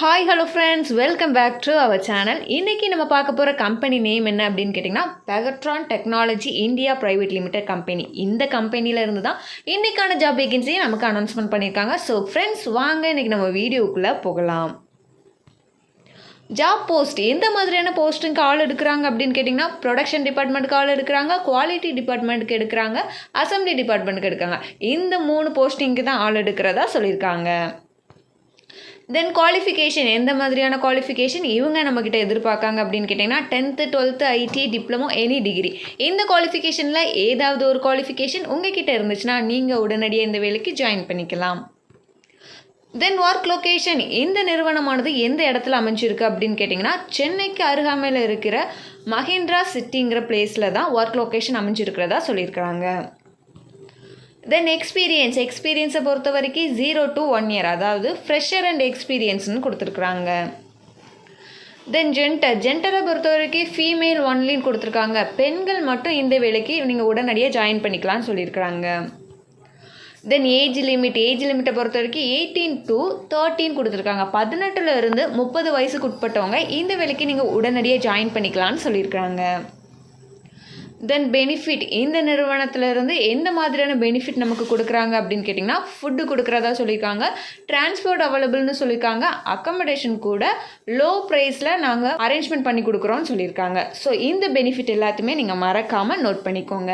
Hi hello friends, welcome back to our channel. இன்றைக்கி நம்ம பார்க்க போகிற கம்பெனி நேம் என்ன அப்படின்னு கேட்டிங்கன்னா, Pegatron technology India private limited company. இந்த கம்பெனியில் இருந்து தான் இன்றைக்கான ஜாப் வேகன்சியை நமக்கு அனௌன்ஸ்மெண்ட் பண்ணியிருக்காங்க. ஸோ ஃப்ரெண்ட்ஸ், வாங்க இன்றைக்கி நம்ம வீடியோக்குள்ளே போகலாம். ஜாப் போஸ்ட் எந்த மாதிரியான போஸ்ட்டுக்கு ஆள் எடுக்கிறாங்க அப்படின்னு கேட்டிங்கன்னா, ப்ரொடக்ஷன் டிபார்ட்மெண்ட்டுக்கு ஆள் எடுக்கிறாங்க, குவாலிட்டி டிபார்ட்மெண்ட்டுக்கு எடுக்கிறாங்க, அசம்பிளி டிபார்ட்மெண்ட்டுக்கு எடுக்காங்க. இந்த 3 போஸ்டிங்க்கு தான் ஆள் எடுக்கிறதா சொல்லியிருக்காங்க. தென் குவாலிஃபிகேஷன் எந்த மாதிரியான குவாலிஃபிகேஷன் இவங்க நம்மக்கிட்ட எதிர்பார்க்காங்க அப்படின்னு கேட்டிங்கன்னா, 10th 12th ID diploma any degree. இந்த குவாலிஃபிகேஷனில் ஏதாவது ஒரு குவாலிஃபிகேஷன் உங்ககிட்ட இருந்துச்சுன்னா நீங்கள் உடனடியாக இந்த வேலைக்கு ஜாயின் பண்ணிக்கலாம். தென் ஒர்க் லொக்கேஷன், இந்த நிறுவனமானது எந்த இடத்துல அமைஞ்சிருக்கு அப்படின்னு கேட்டிங்கன்னா, சென்னைக்கு அருகாமையில் இருக்கிற மஹிந்திரா சிட்டிங்கிற பிளேஸில் தான் ஒர்க் லொக்கேஷன் அமைஞ்சிருக்கிறதா சொல்லியிருக்கிறாங்க. தென் எக்ஸ்பீரியன்ஸை பொறுத்த வரைக்கும் 0 to 1 year, அதாவது ஃப்ரெஷர் அண்ட் எக்ஸ்பீரியன்ஸ்னு கொடுத்துருக்குறாங்க. தென் ஜெண்டரை பொறுத்த வரைக்கும் ஃபீமேல் ஒன்லின்னு கொடுத்துருக்காங்க. பெண்கள் மட்டும் இந்த வேலைக்கு நீங்கள் உடனடியாக ஜாயின் பண்ணிக்கலாம்னு சொல்லியிருக்கிறாங்க. தென் ஏஜ் லிமிட்டை பொறுத்த வரைக்கும் 18 to 13 கொடுத்துருக்காங்க. 18 இருந்து 30 வயசுக்கு உட்பட்டவங்க இந்த வேலைக்கு நீங்கள் உடனடியாக ஜாயின் பண்ணிக்கலாம்னு சொல்லியிருக்கிறாங்க. தென் பெனிஃபிட், இந்த நிறுவனத்திலேருந்து எந்த மாதிரியான பெனிஃபிட் நமக்கு கொடுக்குறாங்க அப்படின்னு கேட்டிங்கன்னா, ஃபுட்டு கொடுக்குறதா சொல்லியிருக்காங்க, டிரான்ஸ்போர்ட் அவைலபிள்னு சொல்லியிருக்காங்க, அக்கமடேஷன் கூட லோ ப்ரைஸில் நாங்கள் அரேஞ்ச்மெண்ட் பண்ணி கொடுக்குறோன்னு சொல்லியிருக்காங்க. ஸோ இந்த பெனிஃபிட் எல்லாத்தையுமே நீங்கள் மறக்காமல் நோட் பண்ணிக்கோங்க.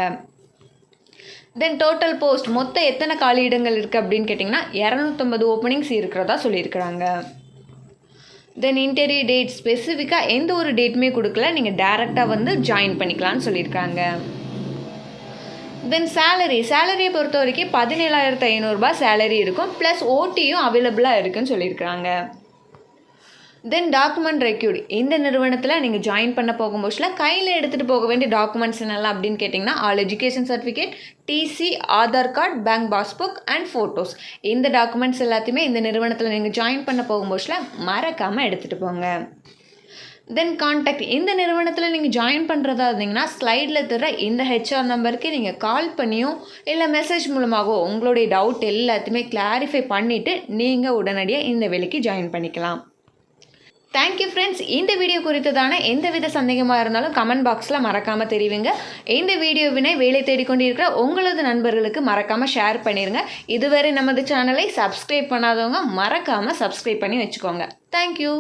தென் டோட்டல் போஸ்ட், மொத்தம் எத்தனை காலியிடங்கள் இருக்குது அப்படின்னு கேட்டிங்கன்னா 250 ஓப்பனிங்ஸ் இருக்கிறதா சொல்லியிருக்கிறாங்க. தென் இன்டர்வியூ டேட் ஸ்பெசிஃபிக்காக எந்த ஒரு டேட்டுமே கொடுக்கல, நீங்கள் டேரெக்டாக வந்து ஜாயின் பண்ணிக்கலான்னு சொல்லியிருக்காங்க. தென் சேலரியை பொறுத்த வரைக்கும் 17,500 சேலரி இருக்கும், ப்ளஸ் ஓடியும் அவைலபிளாக இருக்குன்னு சொல்லியிருக்கிறாங்க. தென் டாக்குமெண்ட் ரெக்யூர்டு, இந்த நிறுவனத்தில் நீங்கள் ஜாயின் பண்ண போகும்போதுல கையில் எடுத்துகிட்டு போக வேண்டிய டாக்குமெண்ட்ஸ் என்னெல்லாம் அப்படின்னு கேட்டிங்கன்னா, all education certificate, TC, Aadhaar card, bank passbook and photos. இந்த டாக்குமெண்ட்ஸ் எல்லாத்தையுமே இந்த நிறுவனத்தில் நீங்கள் ஜாயின் பண்ண போகும்போதுல மறக்காமல் எடுத்துகிட்டு போங்க. தென் கான்டாக்ட், இந்த நிறுவனத்தில் நீங்கள் ஜாயின் பண்ணுறதா இருந்தீங்கன்னா ஸ்லைடில் தர இந்த ஹெச்ஆர் நம்பருக்கு நீங்கள் கால் பண்ணியோ இல்லை மெசேஜ் மூலமாகவோ உங்களுடைய டவுட் எல்லாத்தையுமே கிளாரிஃபை பண்ணிவிட்டு நீங்கள் உடனடியாக இந்த வேலைக்கு ஜாயின் பண்ணிக்கலாம். Thank you friends. இந்த வீடியோ குறித்ததான எந்தவித சந்தேகமாக இருந்தாலும் கமெண்ட் பாக்ஸில் மறக்காமல் தெரிவிங்க. இந்த வீடியோவினை வேலை தேடிக்கொண்டிருக்கிற உங்களது நண்பர்களுக்கு மறக்காமல் ஷேர் பண்ணிடுங்க. இதுவரை நமது சேனலை சப்ஸ்கிரைப் பண்ணாதவங்க மறக்காமல் சப்ஸ்கிரைப் பண்ணி வச்சுக்கோங்க. தேங்க்யூ.